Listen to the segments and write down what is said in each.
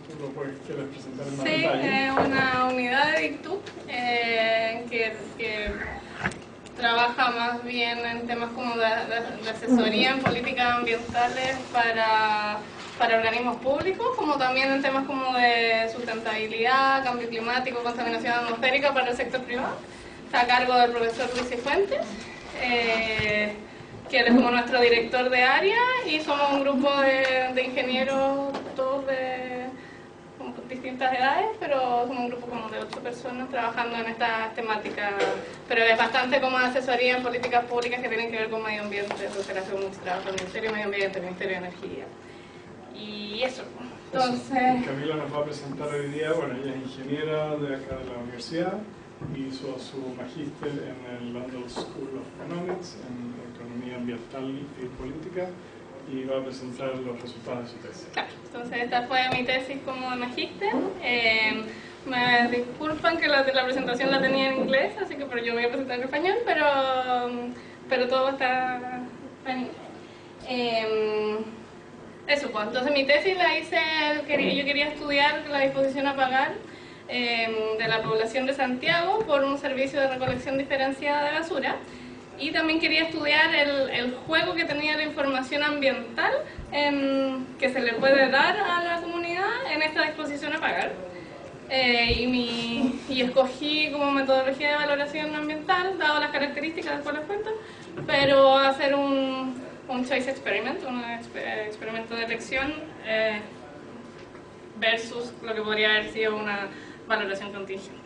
¿Tú lo quieres presentar en más Sí, detalle? una unidad de Virtud que trabaja más bien en temas como de asesoría en políticas ambientales para organismos públicos, como también en temas como de sustentabilidad, cambio climático, contaminación atmosférica para el sector privado. Está a cargo del profesor Luis Cifuentes, que él es como nuestro director de área, y somos un grupo de ingenieros, todos de distintas edades, pero somos un grupo como de 8 personas trabajando en estas temáticas, pero es bastante como asesoría en políticas públicas que tienen que ver con medio ambiente, entonces hacemos mucho trabajo en el Ministerio de Medio Ambiente, el Ministerio de Energía, y eso. Entonces, Camila nos va a presentar hoy día, bueno, ella es ingeniera de acá de la universidad, hizo su magíster en el London School of Economics, en Economía Ambiental y Política, y va a presentar los resultados de su tesis. claro, entonces esta fue mi tesis como magíster. Me disculpan que la presentación la tenía en inglés, así que pero yo voy a presentar en español, pero todo está en inglés. Eso pues, entonces mi tesis la hice, yo quería estudiar la disposición a pagar de la población de Santiago por un servicio de recolección diferenciada de basura. Y también quería estudiar el juego que tenía la información ambiental que se le puede dar a la comunidad en esta disposición a pagar. Y escogí como metodología de valoración ambiental, dado las características, después les cuento, pero hacer un choice experiment, un experimento de elección versus lo que podría haber sido una valoración contingente.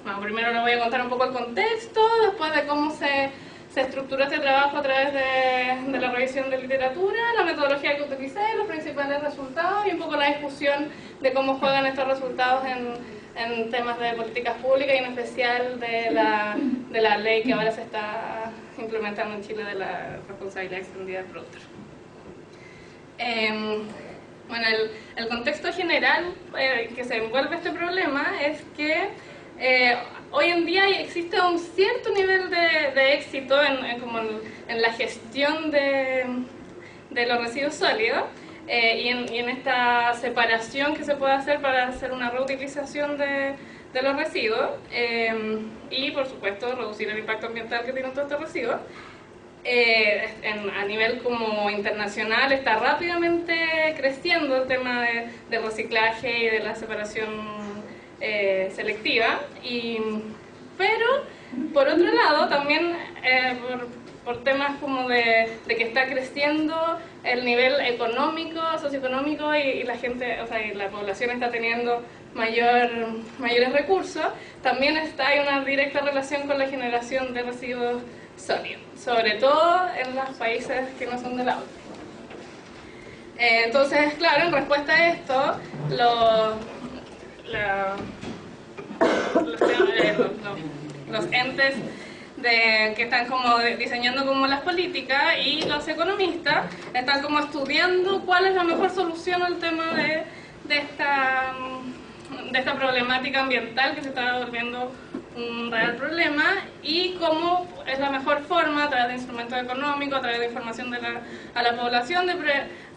Bueno, primero les voy a contar un poco el contexto, después de cómo se estructuró este trabajo a través de la revisión de literatura, la metodología que utilicé, los principales resultados y un poco la discusión de cómo juegan estos resultados en temas de políticas públicas y en especial de la ley que ahora se está implementando en Chile de la responsabilidad extendida del productor. Bueno, el contexto general que se envuelve este problema es que hoy en día existe un cierto nivel de éxito en la gestión de los residuos sólidos y en esta separación que se puede hacer para hacer una reutilización de los residuos y por supuesto reducir el impacto ambiental que tienen todos estos residuos. A nivel como internacional está rápidamente creciendo el tema de reciclaje y de la separación selectiva, pero por otro lado también por temas como de que está creciendo el nivel económico, socioeconómico y la gente, o sea, y la población está teniendo mayores recursos, también hay una directa relación con la generación de residuos sólidos, sobre todo en los países que no son de la ONU. Entonces, claro, en respuesta a esto, los entes que están como diseñando como las políticas y los economistas están como estudiando cuál es la mejor solución al tema de esta problemática ambiental que se está volviendo un real problema y cómo es la mejor forma, a través de instrumentos económicos, a través de información a la población,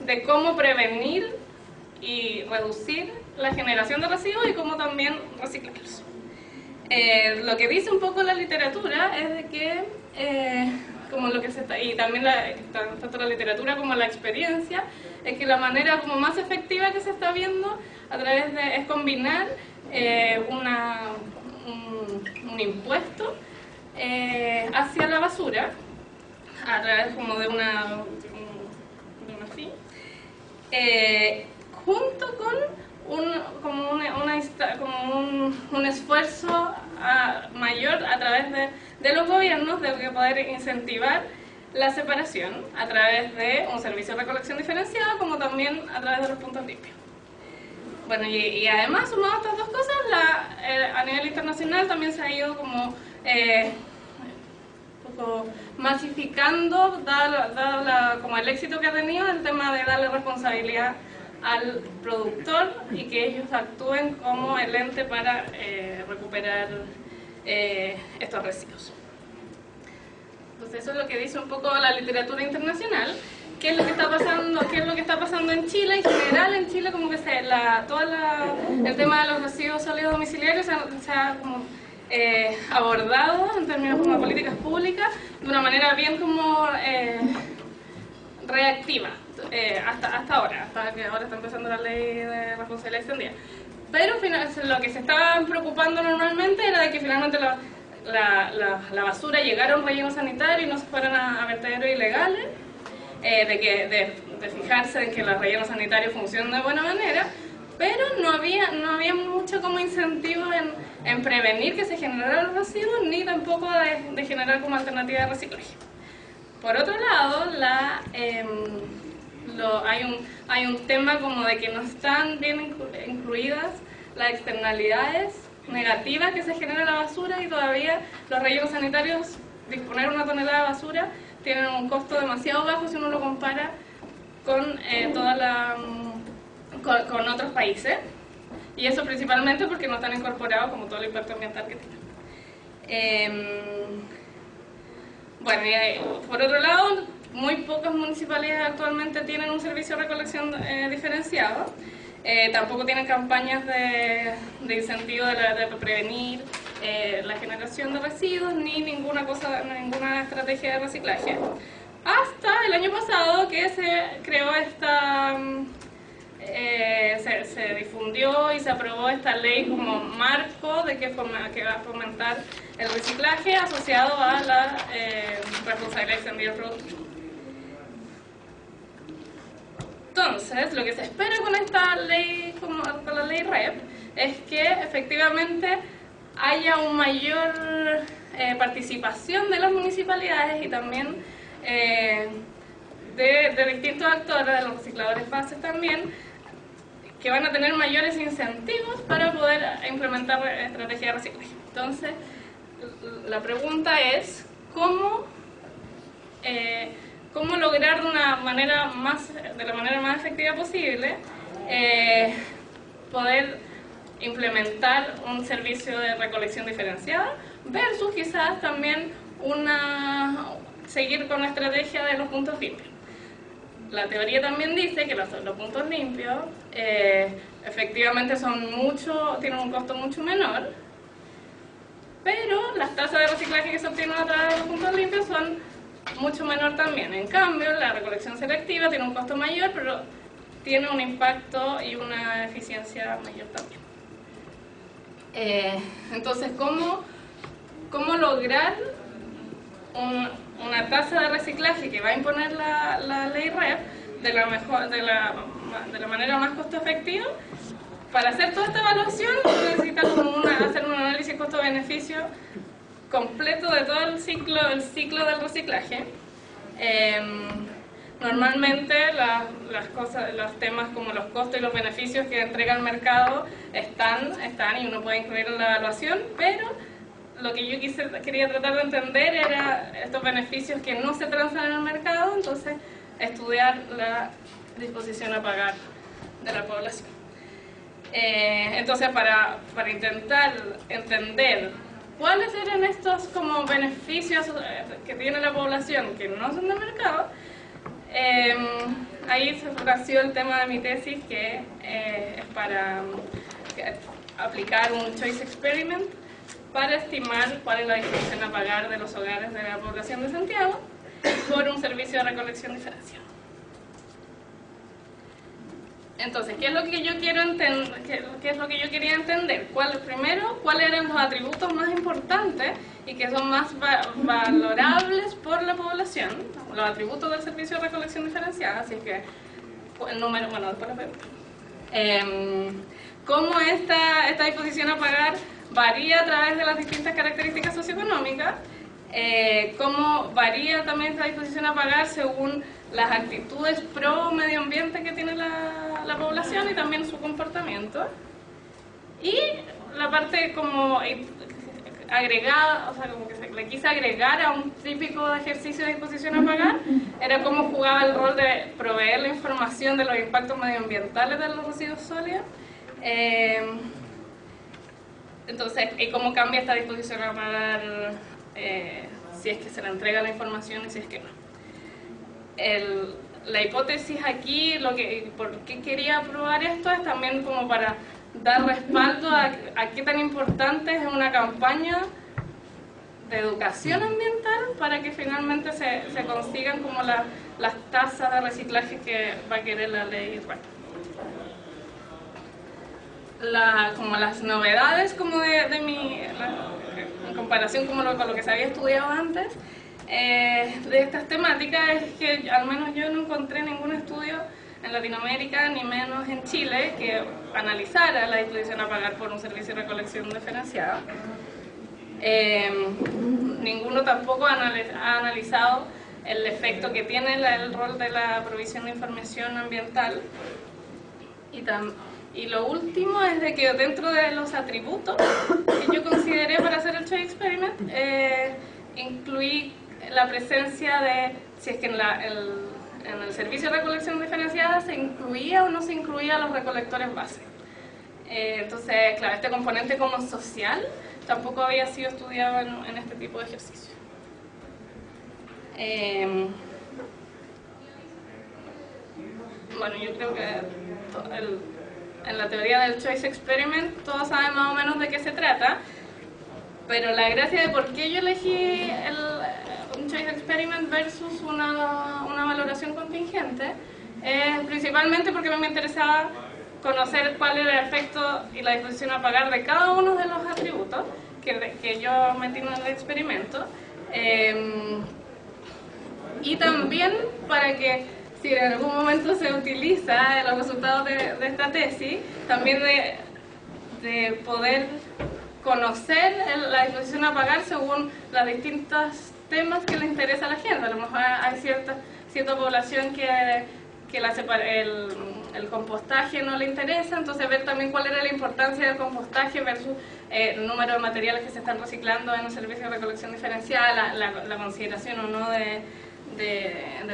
de cómo prevenir y reducir la generación de residuos y cómo también reciclarlos. Lo que dice un poco la literatura es de que, como lo que se está, y también tanto la literatura como la experiencia, es que la manera como más efectiva que se está viendo es combinar un impuesto hacia la basura a través como de una fee, junto con un esfuerzo mayor a través de los gobiernos de poder incentivar la separación a través de un servicio de recolección diferenciada como también a través de los puntos limpios. Bueno, y además, sumado a estas dos cosas, a nivel internacional también se ha ido como poco masificando, dado como el éxito que ha tenido el tema de darle responsabilidad al productor y que ellos actúen como el ente para recuperar estos residuos. Entonces eso es lo que dice un poco la literatura internacional, qué es lo que está pasando en Chile. En general en Chile como que el tema de los residuos sólidos domiciliarios se ha como abordado en términos como políticas públicas de una manera bien como reactiva hasta ahora, hasta que ahora está empezando la ley de responsabilidad extendida. Pero lo que se estaba preocupando normalmente era de que finalmente la basura llegara a un relleno sanitario y no se fueran a vertederos ilegales, de fijarse en que los rellenos sanitarios funcionan de buena manera, pero no había mucho como incentivo en prevenir que se generaran los residuos, ni tampoco de generar como alternativa de reciclaje. Por otro lado, hay un tema como de que no están bien incluidas las externalidades negativas que se genera en la basura, y todavía los rellenos sanitarios, disponer una tonelada de basura, tienen un costo demasiado bajo si uno lo compara con con otros países, y eso principalmente porque no están incorporados como todo el impacto ambiental que tienen. Bueno, y por otro lado, muy pocas municipalidades actualmente tienen un servicio de recolección diferenciado. Tampoco tienen campañas de incentivo de prevenir la generación de residuos, ni ninguna estrategia de reciclaje. Hasta el año pasado que se creó se difundió y se aprobó esta ley como marco que va a fomentar el reciclaje asociado a la responsabilidad extendida del productor. Entonces, lo que se espera con esta ley, con la ley REP, es que efectivamente haya una mayor participación de las municipalidades y también de distintos actores, de los recicladores bases también, que van a tener mayores incentivos para poder implementar estrategias de reciclaje. Entonces, la pregunta es cómo lograr de la manera más efectiva posible poder implementar un servicio de recolección diferenciada versus quizás también seguir con la estrategia de los puntos limpios. La teoría también dice que los puntos limpios efectivamente tienen un costo mucho menor, pero las tasas de reciclaje que se obtienen a través de los puntos limpios son mucho menor también. En cambio, la recolección selectiva tiene un costo mayor, pero tiene un impacto y una eficiencia mayor también. Entonces, ¿cómo lograr una tasa de reciclaje que va a imponer la ley REP de la manera más costo efectiva? Para hacer toda esta evaluación necesitamos hacer un análisis costo-beneficio completo de todo el ciclo del reciclaje. Normalmente los temas como los costos y los beneficios que entrega el mercado están y uno puede incluir en la evaluación, pero lo que yo quería tratar de entender era estos beneficios que no se transan en el mercado, entonces estudiar la disposición a pagar de la población. Entonces para intentar entender cuáles eran estos como beneficios que tiene la población que no son de mercado, ahí se nació el tema de mi tesis, que es para aplicar un choice experiment para estimar cuál es la disposición a pagar de los hogares de la población de Santiago por un servicio de recolección diferenciado. Entonces, ¿qué es lo que yo quiero entender? ¿Qué es lo que yo quería entender? Primero, ¿cuáles eran los atributos más importantes y que son más valorables por la población? Los atributos del servicio de recolección diferenciada, así que el número, bueno, después lo pregunto. ¿Cómo esta disposición a pagar varía a través de las distintas características socioeconómicas? Cómo varía también esta disposición a pagar según las actitudes pro medio ambiente que tiene la población y también su comportamiento. Y la parte como agregada, o sea, como que le quise agregar a un típico ejercicio de disposición a pagar, era cómo jugaba el rol de proveer la información de los impactos medioambientales de los residuos sólidos. Entonces, ¿y cómo cambia esta disposición a pagar si es que se le entrega la información y si es que no? la hipótesis aquí, por qué quería probar esto, es también como para dar respaldo a qué tan importante es una campaña de educación ambiental para que finalmente se consigan como las tasas de reciclaje que va a querer la ley REC. Como las novedades como en comparación con lo que se había estudiado antes de estas temáticas, es que al menos yo no encontré ningún estudio en Latinoamérica, ni menos en Chile, que analizara la disposición a pagar por un servicio de recolección diferenciada. Ninguno tampoco ha analizado el efecto que tiene el rol de la provisión de información ambiental. Y lo último es de que dentro de los atributos que yo consideré para hacer el Choice Experiment, incluí la presencia de si es que en el servicio de recolección diferenciada se incluía o no se incluía a los recolectores base. Entonces, claro, este componente como social tampoco había sido estudiado en este tipo de ejercicio. Bueno, yo creo que en la teoría del Choice Experiment todos saben más o menos de qué se trata, pero la gracia de por qué yo elegí un Choice Experiment versus una valoración contingente es principalmente porque me interesaba conocer cuál era el efecto y la disposición a pagar de cada uno de los atributos que yo metí en el experimento, y también para que si en algún momento se utiliza los resultados de esta tesis, también de poder conocer la disposición a pagar según los distintos temas que le interesa a la gente. A lo mejor hay cierta población que el compostaje no le interesa, entonces ver también cuál era la importancia del compostaje versus el número de materiales que se están reciclando en un servicio de recolección diferenciada, la consideración o no de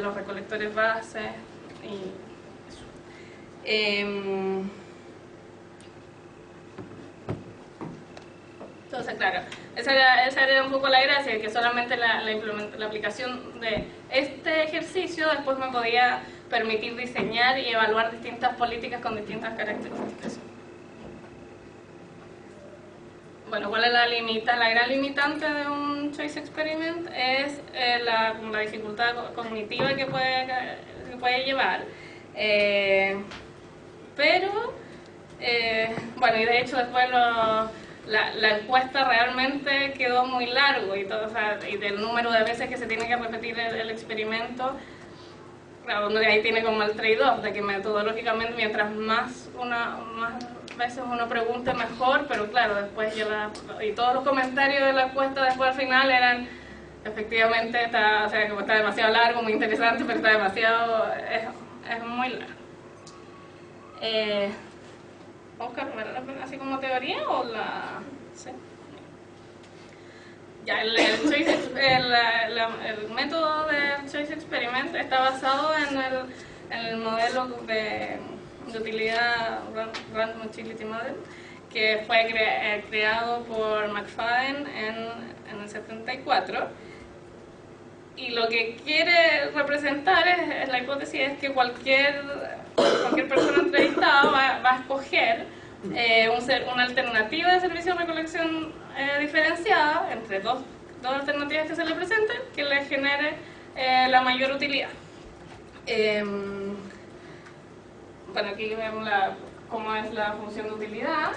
los recolectores base y eso. Entonces, claro, esa era un poco la gracia, que solamente la aplicación de este ejercicio después me podía permitir diseñar y evaluar distintas políticas con distintas características. Bueno, ¿cuál es la gran limitante de un Choice Experiment? Es la dificultad cognitiva que puede llevar. Bueno, y de hecho después la encuesta realmente quedó muy largo y todo, o sea, y del número de veces que se tiene que repetir el experimento, claro, uno de ahí tiene como el trade-off de que metodológicamente mientras más veces uno pregunte mejor, pero claro, después y todos los comentarios de la encuesta después al final eran efectivamente está demasiado largo, muy interesante, pero está demasiado, es muy largo. Oscar, así como teoría o la... ¿Sí? Ya, el método del Choice Experiment está basado en el modelo de utilidad Random Utility Model, que fue creado por McFadden en el 74. Y lo que quiere representar es la hipótesis es que cualquier persona entrevistada va a escoger una alternativa de servicio de recolección diferenciada entre dos alternativas que se le presenten que le genere la mayor utilidad. Bueno, aquí vemos cómo es la función de utilidad,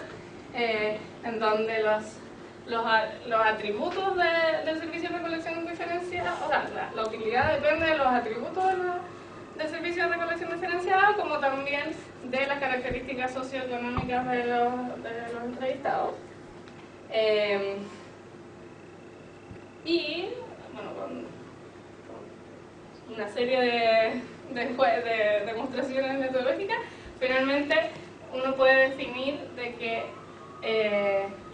en donde los atributos del servicio de recolección diferenciada, o sea, la utilidad depende de los atributos del servicio de recolección diferenciada, como también de las características socioeconómicas de los entrevistados. Y, bueno, con una serie de demostraciones metodológicas, finalmente uno puede definir de que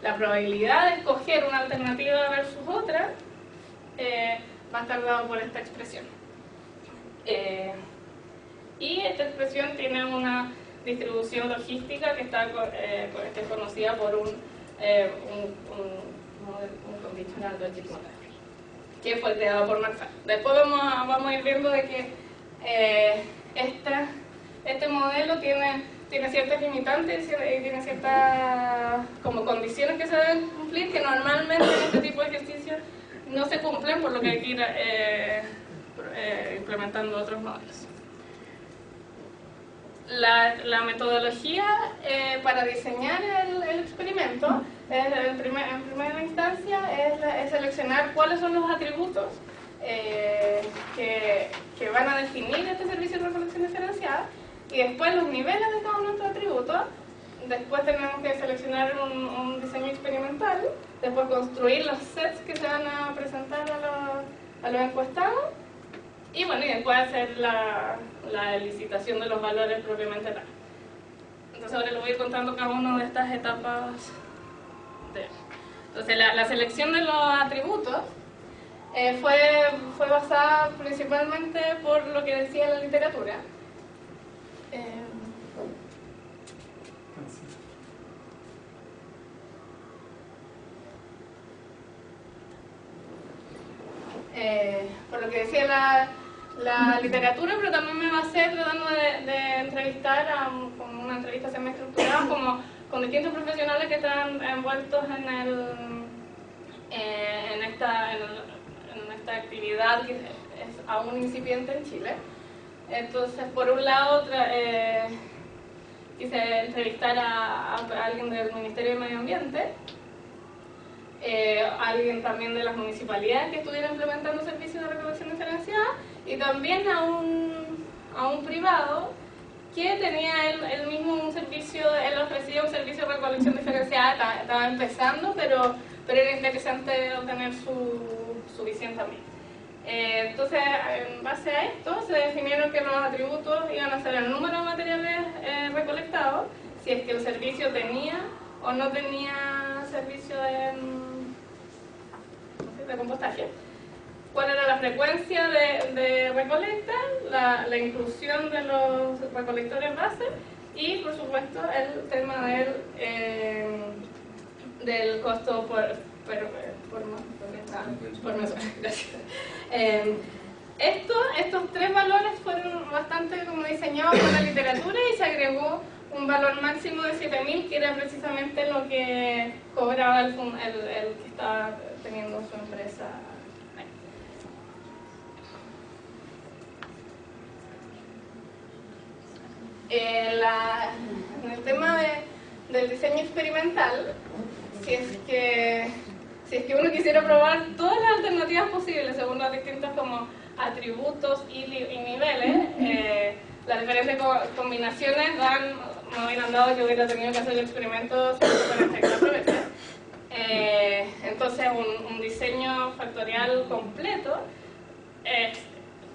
la probabilidad de escoger una alternativa versus otra va a estar dado por esta expresión. Y esta expresión tiene una distribución logística que es conocida por un conditional logic model, que fue creado por McFadden. Después vamos a ir viendo de que Este modelo tiene ciertas limitantes y tiene ciertas como condiciones que se deben cumplir, que normalmente en este tipo de ejercicios no se cumplen, por lo que hay que ir implementando otros modelos. La metodología para diseñar el experimento, en primera instancia, es seleccionar cuáles son los atributos que van a definir este servicio de recolección diferenciada, y después los niveles de cada uno de estos atributos. Después tenemos que seleccionar un diseño experimental, después construir los sets que se van a presentar a los encuestados, y bueno, y después hacer la licitación de los valores propiamente tal. Entonces ahora les voy a ir contando cada una de estas etapas. Entonces la selección de los atributos fue basada principalmente por lo que decía la literatura. Por lo que decía la literatura, pero también me basé tratando de entrevistar con una entrevista semi-estructurada con distintos profesionales que están envueltos en esta actividad que es aún incipiente en Chile. Entonces, por un lado, quise entrevistar a alguien del Ministerio de Medio Ambiente, alguien también de las municipalidades que estuvieran implementando servicios de recolección diferenciada, y también a un privado que tenía él mismo un servicio, él ofrecía un servicio de recolección diferenciada, estaba empezando, pero era interesante obtener su visión también. Entonces, en base a esto, se definieron que los atributos iban a ser el número de materiales recolectados, si es que el servicio tenía o no tenía servicio de compostaje, cuál era la frecuencia de recolecta, la inclusión de los recolectores base, y por supuesto el tema del costo por mesura. Gracias. Estos tres valores fueron bastante como diseñados por la literatura, y se agregó un valor máximo de 7.000, que era precisamente lo que cobraba el que estaba teniendo su empresa. En el tema del diseño experimental, si es que uno quisiera probar todas las alternativas posibles según los distintos como atributos y niveles, las diferentes combinaciones me hubieran dado que hubiera tenido que hacer el experimento 144 veces. Entonces un diseño factorial completo es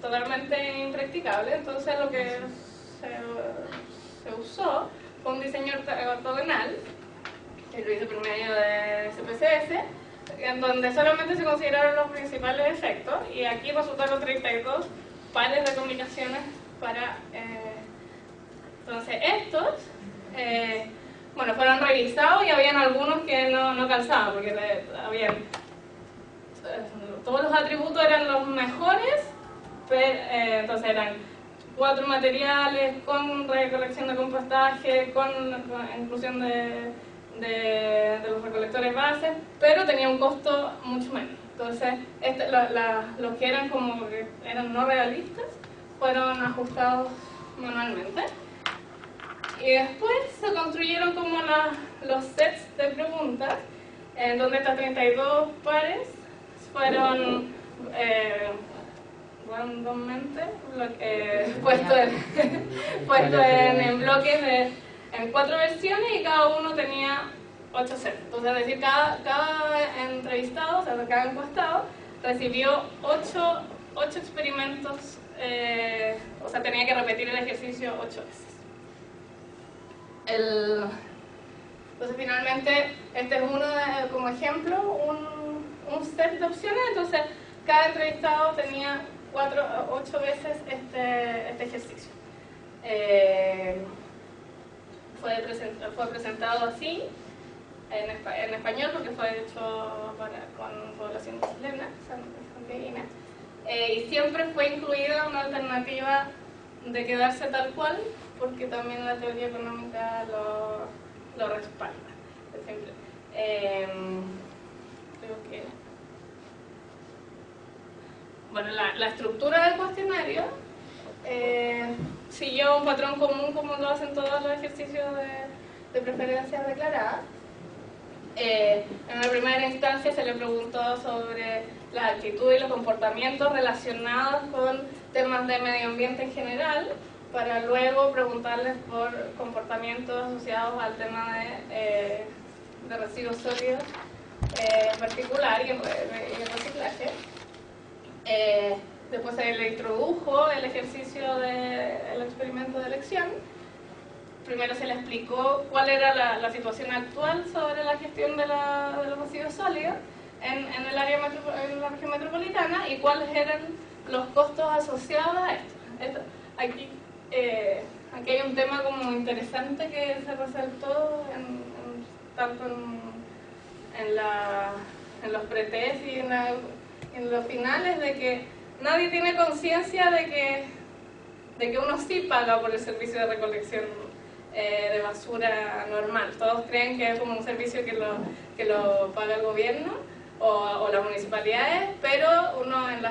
totalmente impracticable. Entonces lo que se usó fue un diseño ortogonal, que lo hice por medio de SPSS, en donde solamente se consideraron los principales efectos, y aquí resultaron 32 pares de combinaciones para... entonces estos fueron revisados, y habían algunos que no calzaban, porque todos los atributos eran los mejores, pero, entonces eran 4 materiales con recolección de compostaje, con inclusión de los recolectores bases, pero tenía un costo mucho menos. Entonces los que eran no realistas fueron ajustados manualmente, y después se construyeron como los sets de preguntas, en donde estas 32 pares fueron randommente puestos en bloques en 4 versiones, y cada uno tenía 8 sets. Entonces, es decir, cada entrevistado, o sea, cada encuestado, recibió 8 experimentos, o sea, tenía que repetir el ejercicio 8 veces. Entonces, finalmente, este es como ejemplo, un set de opciones. Entonces, cada entrevistado tenía 8 veces este ejercicio. Fue presentado así en español, porque fue hecho con población chilena, santiaguina, y siempre fue incluida una alternativa de quedarse tal cual, porque también la teoría económica lo respalda. Siempre. Creo que... Bueno, la estructura del cuestionario siguió un patrón común como lo hacen todos los ejercicios de preferencias declaradas. En la primera instancia se le preguntó sobre las actitudes y los comportamientos relacionados con temas de medio ambiente en general, para luego preguntarles por comportamientos asociados al tema de residuos sólidos en particular y el reciclaje. Después se le introdujo el ejercicio del experimento de elección. Primero se le explicó cuál era la situación actual sobre la gestión de los residuos sólidos en el área en la región metropolitana y cuáles eran los costos asociados a esto. Aquí hay un tema como interesante que se resaltó tanto en los pretest y en los finales, de que nadie tiene conciencia de que uno sí paga por el servicio de recolección de basura normal. Todos creen que es como un servicio que lo paga el gobierno o las municipalidades, pero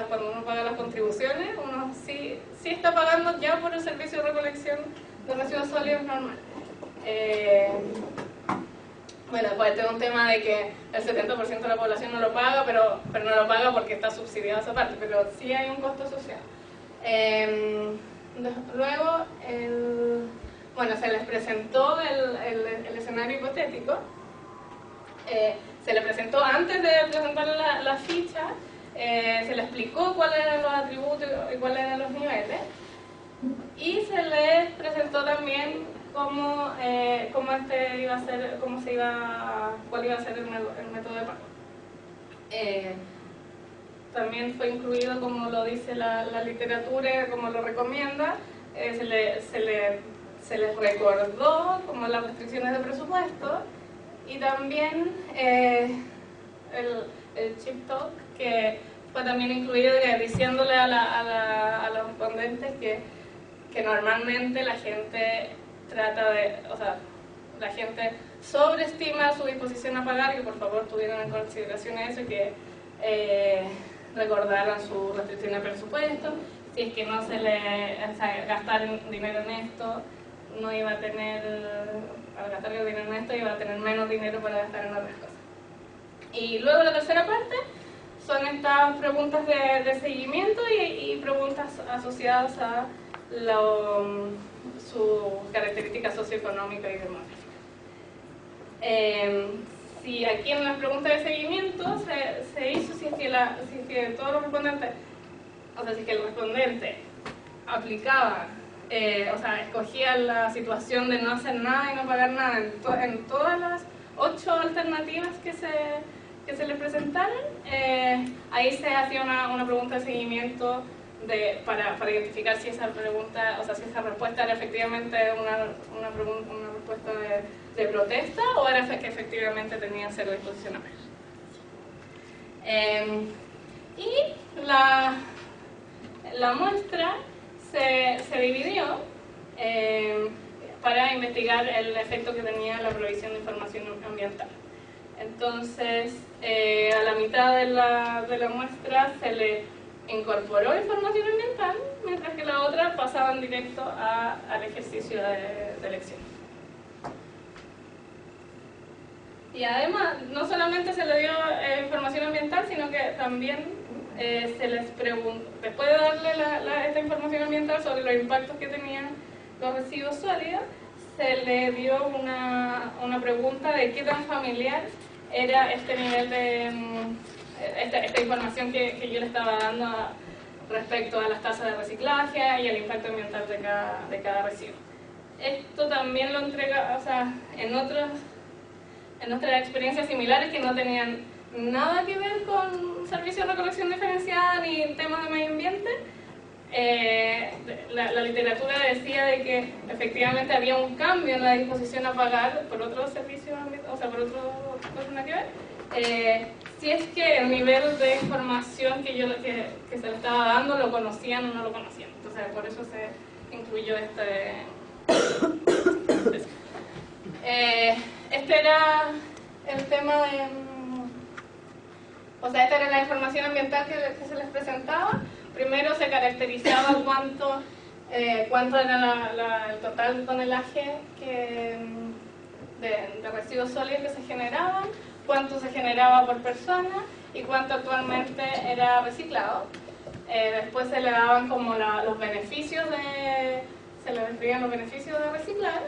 cuando uno paga las contribuciones, uno sí está pagando ya por el servicio de recolección de residuos sólidos normal. Bueno, después tengo un tema de que el 70% de la población no lo paga, pero no lo paga porque está subsidiado esa parte, pero sí hay un costo asociado. Luego, bueno, se les presentó el escenario hipotético. Se le presentó antes de presentar la ficha, se le explicó cuáles eran los atributos y cuáles eran los niveles, y se les presentó también cuál iba a ser el método de pago. También fue incluido, como lo dice la literatura, como lo recomienda, se les recordó como las restricciones de presupuesto, y también el chip talk, que fue también incluido, diciéndole a los respondentes que normalmente la gente la gente sobreestima su disposición a pagar, que por favor tuvieran en consideración eso y que recordaran su restricción de presupuesto. Si es que no gastar dinero en esto, no iba a tener, al gastar el dinero en esto, iba a tener menos dinero para gastar en otras cosas. Y luego la tercera parte son estas preguntas de seguimiento y preguntas asociadas a sus características socioeconómicas y demográficas. Si aquí en las preguntas de seguimiento se hizo si es que todos los respondentes, o sea, si es que el respondente aplicaba, escogía la situación de no hacer nada y no pagar nada en todas las 8 alternativas que se le presentaron, ahí se hacía una pregunta de seguimiento para identificar si esa pregunta, si esa respuesta era efectivamente una respuesta de protesta o era que efectivamente tenía cero disposición a pagar. Y la muestra se dividió para investigar el efecto que tenía la provisión de información ambiental. Entonces, a la mitad de la muestra se le incorporó información ambiental, mientras que la otra pasaba en directo al ejercicio de elección. Y además, no solamente se le dio información ambiental, sino que también se les preguntó, después de darle esta información ambiental sobre los impactos que tenían los residuos sólidos, se le dio una pregunta de qué tan familiar era este nivel de esta información que yo le estaba dando respecto a las tasas de reciclaje y al impacto ambiental de cada residuo. Esto también lo entrega, en otras experiencias similares que no tenían nada que ver con servicios de recolección diferenciada ni temas de medio ambiente. La literatura decía de que efectivamente había un cambio en la disposición a pagar por otros servicios, por otras cosas nada que ver. si es que el nivel de información que se le estaba dando lo conocían o no lo conocían. Entonces por eso se incluyó este era el tema de... O sea, esta era la información ambiental que se les presentaba. Primero se caracterizaba cuánto era el total de tonelaje de residuos sólidos que se generaban, cuánto se generaba por persona y cuánto actualmente era reciclado. Después se le daban como los beneficios se le describían los beneficios de reciclar,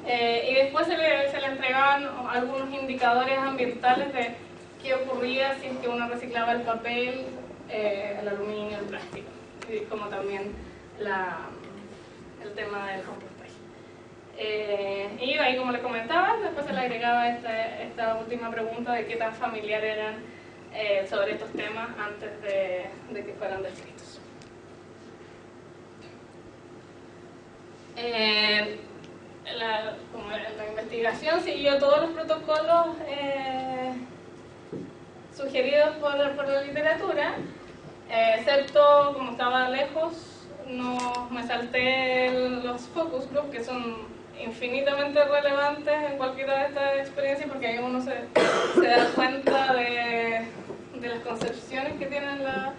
y después se le entregaban algunos indicadores ambientales de qué ocurría si es que uno reciclaba el papel, el aluminio, el plástico, y como también el tema del compostaje. Y ahí, como les comentaba, después se le agregaba esta última pregunta de qué tan familiar eran sobre estos temas antes de que fueran descritos. La investigación siguió todos los protocolos sugeridos por la literatura, excepto, como estaba lejos, no me salté los focus group, que son infinitamente relevantes en cualquiera de estas experiencias, porque ahí uno se da cuenta de las concepciones que tienen los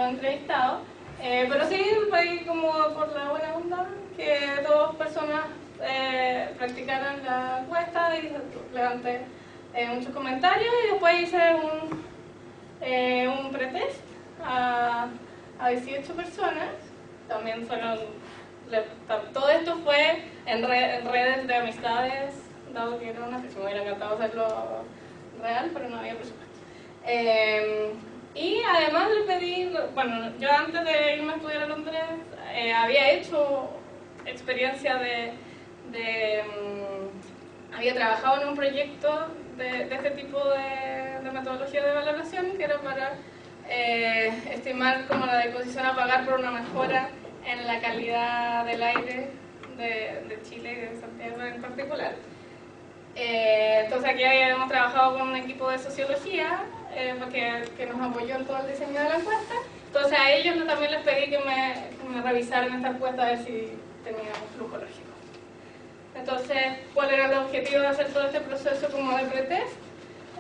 entrevistados. Pero sí, ahí como por la buena onda, que dos personas practicaran la encuesta y levanté muchos comentarios, y después hice un pretest a 18 personas. También todo esto fue en redes de amistades, dado que era una persona, me hubiera encantado hacerlo real, pero no había presupuesto. Y además le pedí, bueno, yo antes de irme a estudiar a Londres había hecho experiencia había trabajado en un proyecto de este tipo de metodología de valoración, que era para estimar como la disposición a pagar por una mejora en la calidad del aire de Chile y de Santiago en particular. Entonces aquí habíamos trabajado con un equipo de sociología que nos apoyó en todo el diseño de la encuesta. Entonces a ellos también les pedí que me revisaran esta encuesta a ver si tenía un flujo lógico. Entonces, ¿cuál era el objetivo de hacer todo este proceso como de pretest?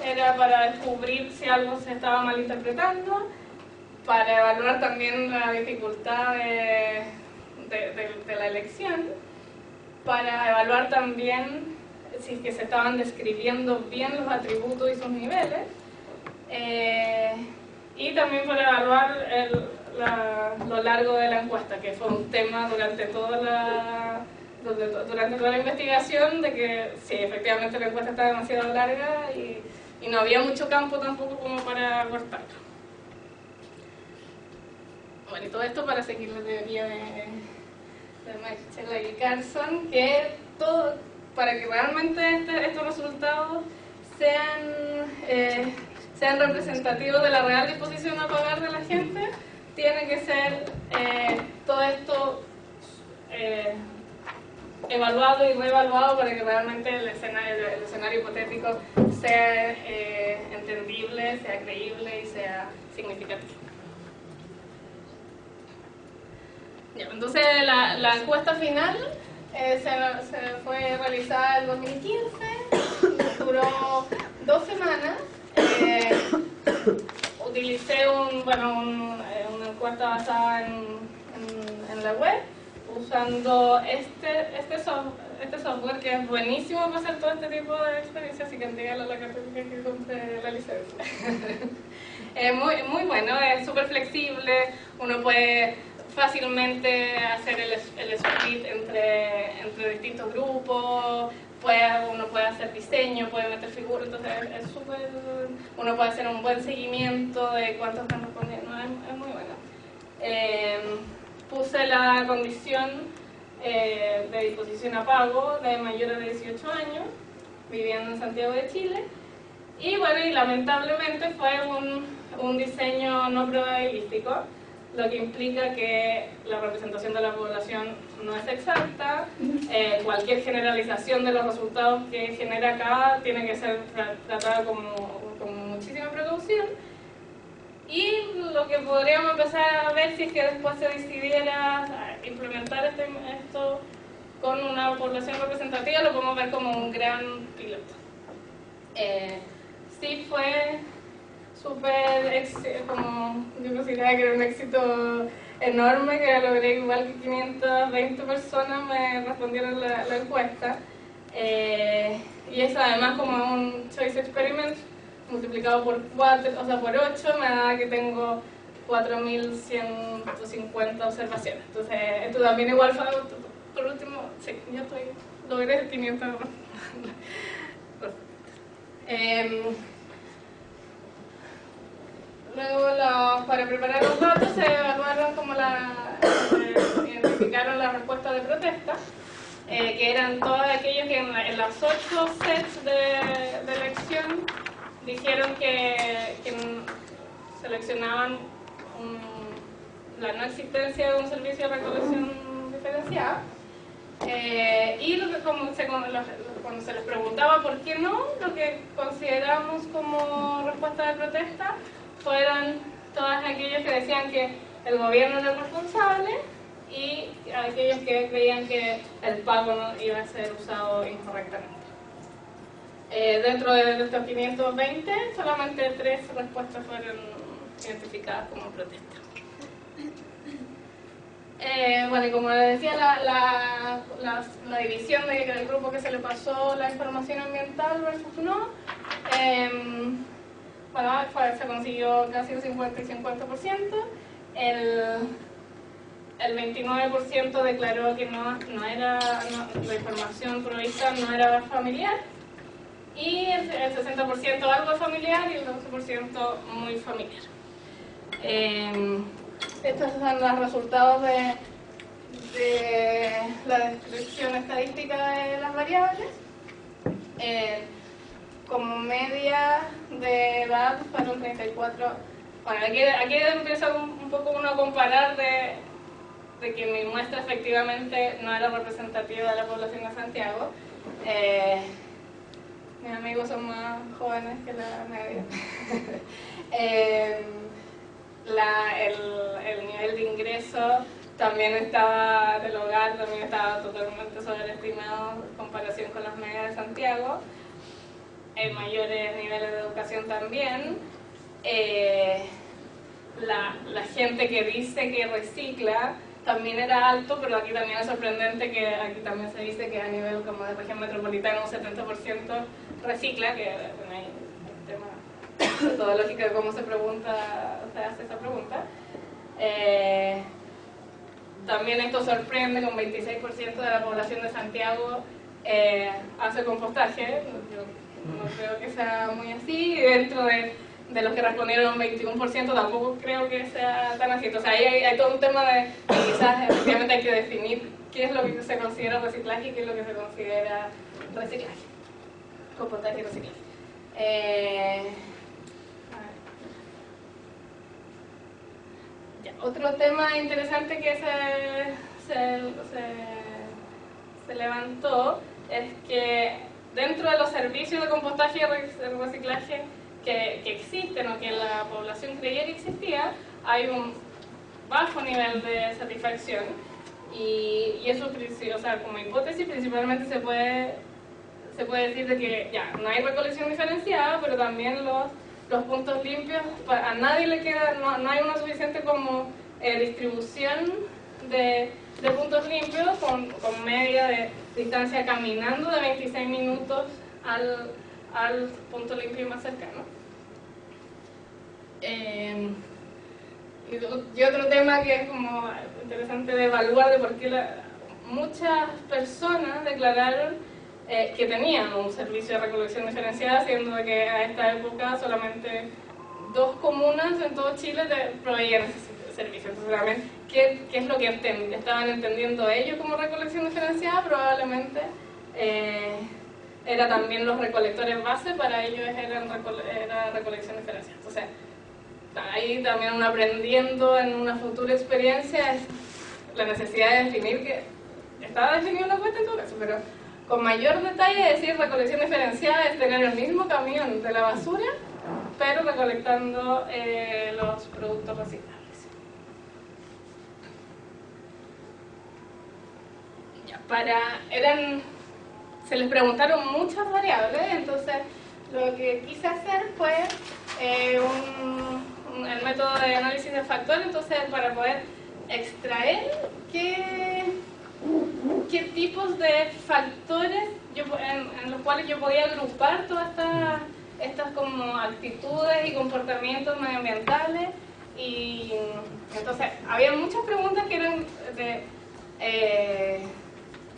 Era para descubrir si algo se estaba malinterpretando, para evaluar también la dificultad de la elección, para evaluar también si es que se estaban describiendo bien los atributos y sus niveles, y también para evaluar lo largo de la encuesta, que fue un tema durante toda la investigación, de que sí, efectivamente la encuesta estaba demasiado larga y no había mucho campo tampoco como para cortarlo. Bueno, y todo esto para seguir la teoría de Marchela y Carson, que para que realmente estos resultados sean representativos de la real disposición a pagar de la gente, tiene que ser todo esto evaluado y reevaluado para que realmente el escenario hipotético sea entendible, sea creíble y sea significativo. Ya, entonces la encuesta final se fue realizada en 2015, duró 2 semanas. Utilicé una encuesta basada en la web, usando este software que es buenísimo para hacer todo este tipo de experiencias, así que díganle a la católica que compre la licencia. Es muy bueno, es súper flexible, uno puede fácilmente hacer el split entre distintos grupos, uno puede hacer diseño, puede meter figuras, entonces es súper, uno puede hacer un buen seguimiento de cuántos están respondiendo, es muy bueno. Puse la condición de disposición a pago de mayores de 18 años, viviendo en Santiago de Chile, y bueno, y lamentablemente fue un diseño no probabilístico, lo que implica que la representación de la población no es exacta. Cualquier generalización de los resultados que genera acá tiene que ser tratada como muchísima precaución. Y lo que podríamos empezar a ver si es que después se decidiera implementar esto con una población representativa, lo podemos ver como un gran piloto. Sí fue súper, como yo consideraba que era un éxito enorme, que logré igual que 520 personas me respondieron la encuesta. Y eso además como un choice experiment multiplicado por 4, o sea por 8, me da que tengo 4.150 observaciones. Entonces esto también igual fue, por último, sí, yo logré 500. Luego, para preparar los datos, se evaluaron como identificaron las respuestas de protesta, que eran todos aquellos que en las 8 sets de elección dijeron que seleccionaban la no existencia de un servicio de recolección diferenciada. Y cuando se les preguntaba por qué no, lo que consideramos como respuesta de protesta fueron todos aquellos que decían que el gobierno era el responsable y aquellos que creían que el pago no iba a ser usado incorrectamente. Dentro de estos 520, solamente 3 respuestas fueron identificadas como protesta. Bueno, y como les decía, la división del grupo que se le pasó la información ambiental versus no, bueno, se consiguió casi el 50 y 50%. El 29% declaró que la información provista no era familiar, y el 60% algo familiar y el 12% muy familiar. Estos son los resultados de la descripción estadística de las variables. Como media de edad fueron 34. Bueno, aquí empieza un poco uno a comparar de que mi muestra efectivamente no era representativa de la población de Santiago. Mis amigos son más jóvenes que la media. El nivel de ingreso también del hogar también estaba totalmente sobreestimado en comparación con las medias de Santiago. Mayores niveles de educación también. La gente que dice que recicla también era alto, pero aquí también es sorprendente que aquí también se dice que a nivel como de región metropolitana un 70% recicla, que bueno, hay un tema metodológico de cómo se hace esa pregunta. También esto sorprende, con 26% de la población de Santiago hace compostaje. Yo no creo que sea muy así, y dentro de los que respondieron un 21% tampoco creo que sea tan así. O sea, ahí hay todo un tema de quizás efectivamente hay que definir qué es lo que se considera reciclaje y qué es lo que se considera reciclaje, compostaje y reciclaje. Otro tema interesante que se levantó es que dentro de los servicios de compostaje y reciclaje que existen o que la población creía que existía, hay un bajo nivel de satisfacción, y eso, o sea, como hipótesis principalmente se puede decir de que ya no hay recolección diferenciada, pero también los puntos limpios, a nadie le queda, no hay una suficiente como distribución de puntos limpios con media de distancia caminando de 26 minutos al punto limpio más cercano. Y otro tema que es como interesante de evaluar de por qué muchas personas declararon que tenían un servicio de recolección diferenciada, siendo que a esta época solamente 2 comunas en todo Chile proveían ese servicio. Entonces, realmente, ¿qué es lo que estaban entendiendo ellos como recolección diferenciada? Probablemente era también los recolectores base, para ellos era recolección diferenciada. Entonces, ahí también uno aprendiendo en una futura experiencia es la necesidad de definir, que estaba definido en la encuesta y todo eso, pero con mayor detalle decir recolección diferenciada es tener el mismo camión de la basura pero recolectando los productos reciclables. Se les preguntaron muchas variables, entonces lo que quise hacer fue el método de análisis de factores, entonces para poder extraer qué tipos de factores en los cuales yo podía agrupar todas estas como actitudes y comportamientos medioambientales. Y entonces había muchas preguntas que eran de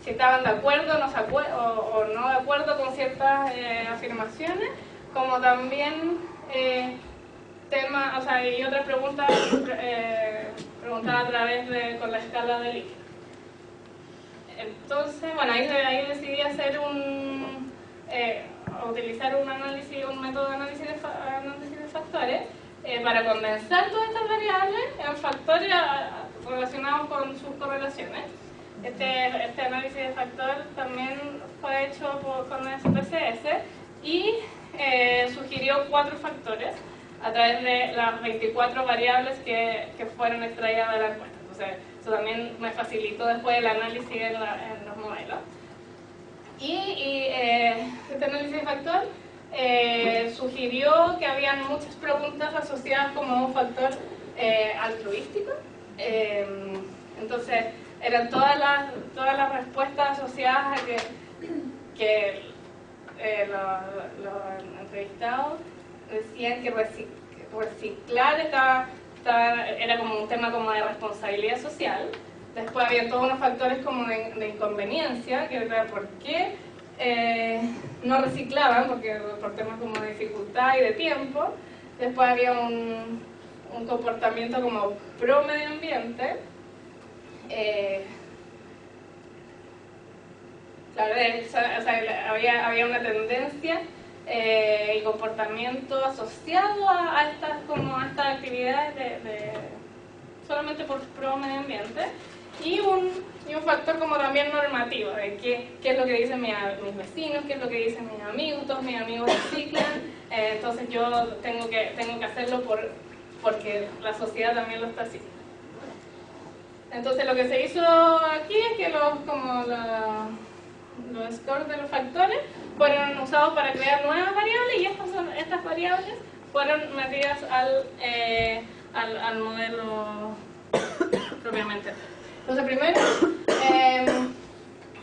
si estaban de acuerdo o no de acuerdo con ciertas afirmaciones, como también temas, o sea, y otras preguntas preguntadas a través con la escala de Likert. Entonces, bueno, ahí decidí hacer utilizar un método de análisis de factores para condensar todas estas variables en factores relacionados con sus correlaciones. Este análisis de factor también fue hecho con SPSS y sugirió 4 factores a través de las 24 variables que fueron extraídas de la encuesta. Entonces, eso también me facilitó después el análisis en los modelos. Y este análisis de factor sugirió que habían muchas preguntas asociadas como un factor altruístico. Entonces, eran todas las respuestas asociadas a que los entrevistados decían que reciclar era como un tema como de responsabilidad social. Después había todos unos factores como de inconveniencia, que era por qué no reciclaban, porque por temas como de dificultad y de tiempo. Después había un comportamiento como pro medio ambiente. Había una tendencia y comportamiento asociado a estas actividades solamente por pro medio ambiente, y un factor como también normativo, de qué es lo que dicen mis vecinos, qué es lo que dicen mis amigos, todos mis amigos reciclan, entonces yo tengo que hacerlo porque la sociedad también lo está haciendo. Entonces lo que se hizo aquí es que los scores de los factores fueron usados para crear nuevas variables, y estas variables fueron metidas al modelo propiamente. Entonces primero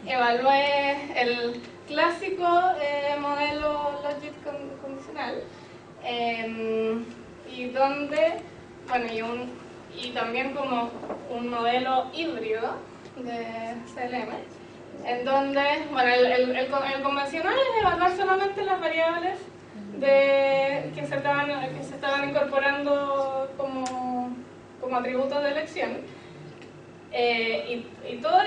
evalué el clásico modelo logit condicional, y también como un modelo híbrido de CLM, en donde, bueno, el convencional es evaluar solamente las variables que se estaban incorporando como atributos de elección, y todos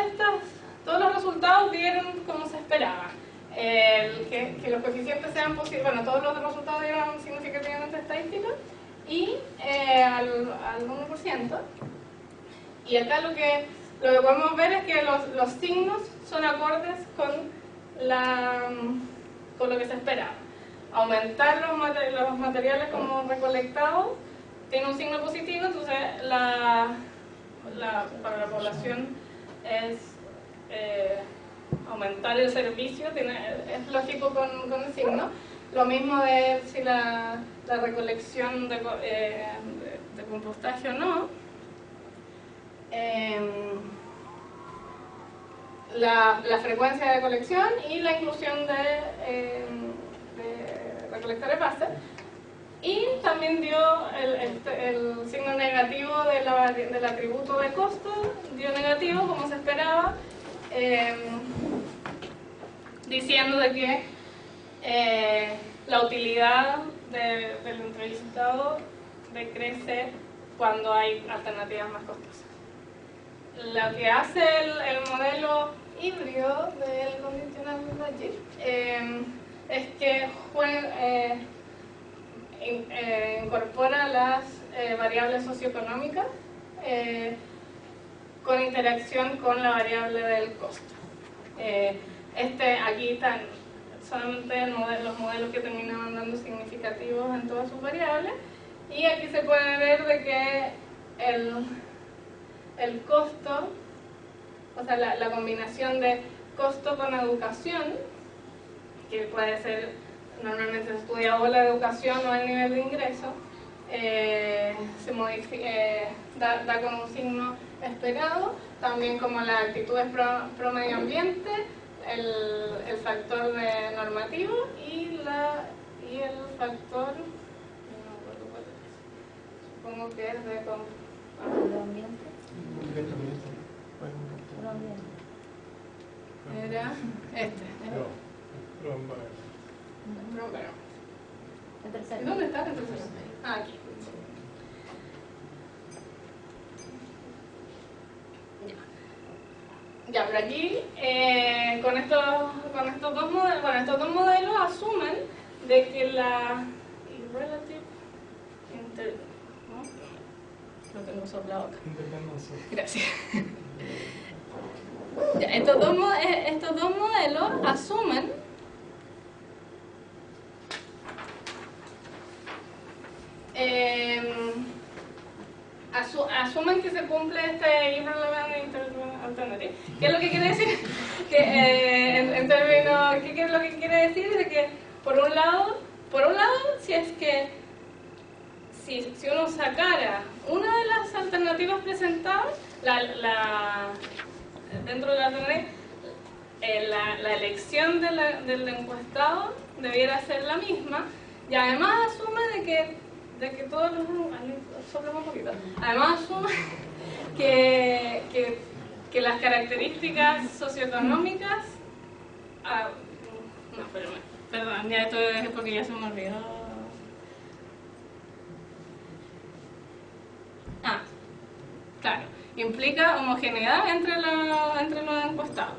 los resultados dieron como se esperaba, que los coeficientes sean positivos. Bueno, todos los resultados dieron significativamente estadísticos y al 1%. Y acá lo que podemos ver es que los signos son acordes con lo que se esperaba. Aumentar los materiales como recolectados tiene un signo positivo, entonces para la población es aumentar el servicio, es lógico con el signo. Lo mismo de si la recolección de compostaje o no. La frecuencia de colección y la inclusión de recolectores base. Y también dio el signo negativo del atributo de costo, dio negativo como se esperaba, diciendo de que la utilidad del entrevistado decrece cuando hay alternativas más costosas. Lo que hace el modelo híbrido del condicional logit es que incorpora las variables socioeconómicas con interacción con la variable del costo. Aquí solamente los modelos que terminaban dando significativos en todas sus variables. Y aquí se puede ver de que el costo, o sea, la combinación de costo con educación, que puede ser, normalmente se estudia o la educación o el nivel de ingreso, se modifica, da con un signo esperado, también como las actitudes pro medio ambiente, el factor de normativo y el factor, no me acuerdo cuál es, supongo que es de ¿Medio ambiente? era este. El tercero. ¿Dónde está el tercero? Ah, aquí. Ya, pero aquí con estos dos modelos asumen de que la relative ¿no? Lo tengo soplado acá. Independencia. Gracias. Ya, estos dos modelos asumen asumen que se cumple este irrelevant alternative. ¿Qué es lo que quiere decir? Que en términos, ¿qué es lo que quiere decir? Es de que por un lado, si es que si uno sacara una de las alternativas presentadas, dentro de la alternativa, la elección del encuestado debiera ser la misma, y además asume de que todos los... un poquito. Además asume que las características socioeconómicas... no, perdón, ya esto es porque ya se me olvidó. Claro, implica homogeneidad entre los encuestados.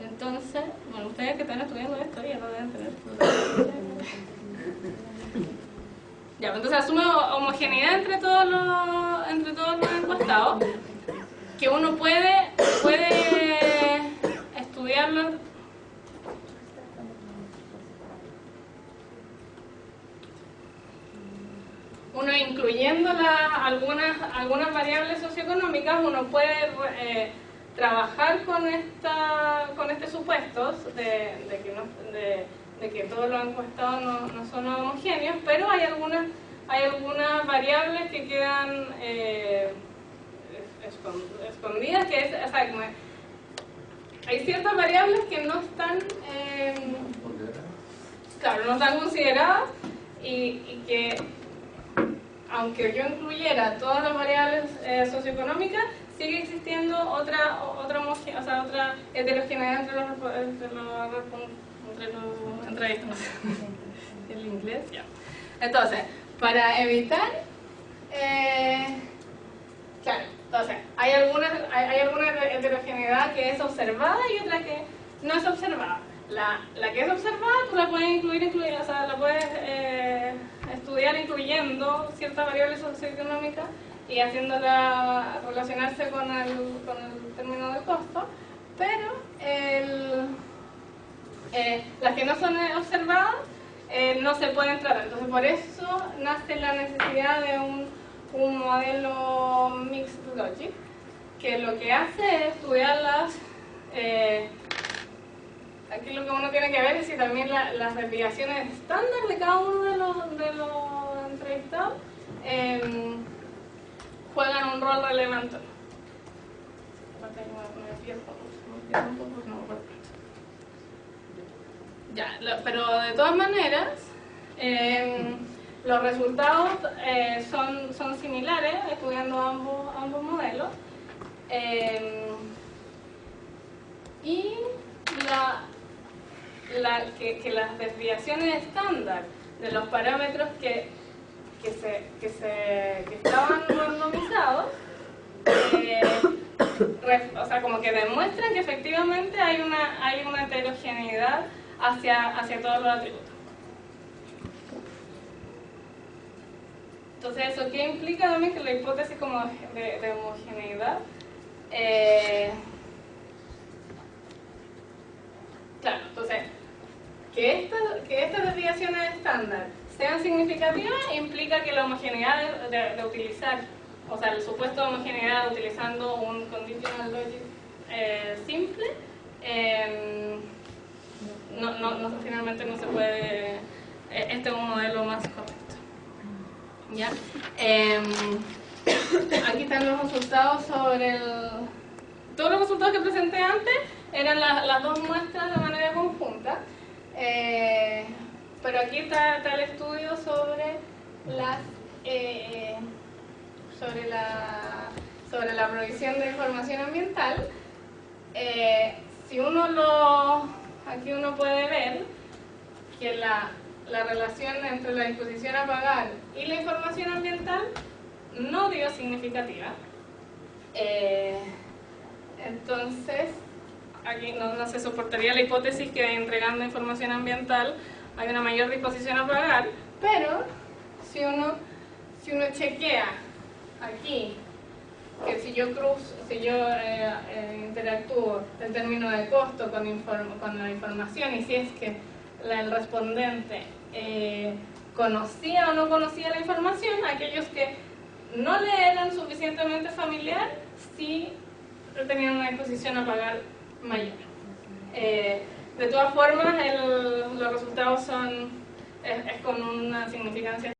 Entonces, bueno, ustedes que están estudiando esto ya lo deben tener. Ya, entonces asume homogeneidad entre todos los encuestados, que uno puede estudiarlo. Uno incluyendo algunas variables socioeconómicas, uno puede trabajar con este supuesto de que todos los encuestados no son homogéneos, pero hay algunas variables que quedan escondidas, que es, o sea, hay ciertas variables que no están no están consideradas y que aunque yo incluyera todas las variables socioeconómicas, sigue existiendo otra heterogeneidad entre estos. El inglés, ya. Entonces, para evitar, entonces hay alguna heterogeneidad que es observada y otra que no es observada. La que es observada tú la puedes o sea, la puedes estudiar incluyendo ciertas variables socioeconómicas y haciéndola relacionarse con el término de costo, pero las que no son observadas no se pueden tratar. Entonces por eso nace la necesidad de un modelo Mixed Logic, que lo que hace es estudiarlas. Aquí lo que uno tiene que ver es si también las desviaciones estándar de cada uno de los entrevistados juegan un rol relevante. Ya, pero de todas maneras, los resultados son similares estudiando ambos modelos. Y que las desviaciones estándar de los parámetros que estaban randomizados, o sea, como que demuestran que efectivamente hay una heterogeneidad hacia todos los atributos. Entonces, ¿eso qué implica también? Que la hipótesis como de homogeneidad claro, entonces, Que estas desviaciones estándar sean significativas implica que la homogeneidad de utilizar, o sea, el supuesto de homogeneidad utilizando un conditional logic simple, finalmente no se puede, este es un modelo más correcto. ¿Ya? Aquí están los resultados sobre todos los resultados que presenté antes eran las dos muestras de manera conjunta, pero aquí está el estudio sobre la provisión de información ambiental. Aquí uno puede ver que la relación entre la disposición a pagar y la información ambiental no dio significativa. Entonces, aquí no se soportaría la hipótesis que entregando información ambiental hay una mayor disposición a pagar, pero si uno chequea aquí que si yo interactúo en términos de costo con la información y si es que el respondente conocía o no conocía la información, aquellos que no le eran suficientemente familiar sí tenían una disposición a pagar mayor. De todas formas, los resultados es con una significancia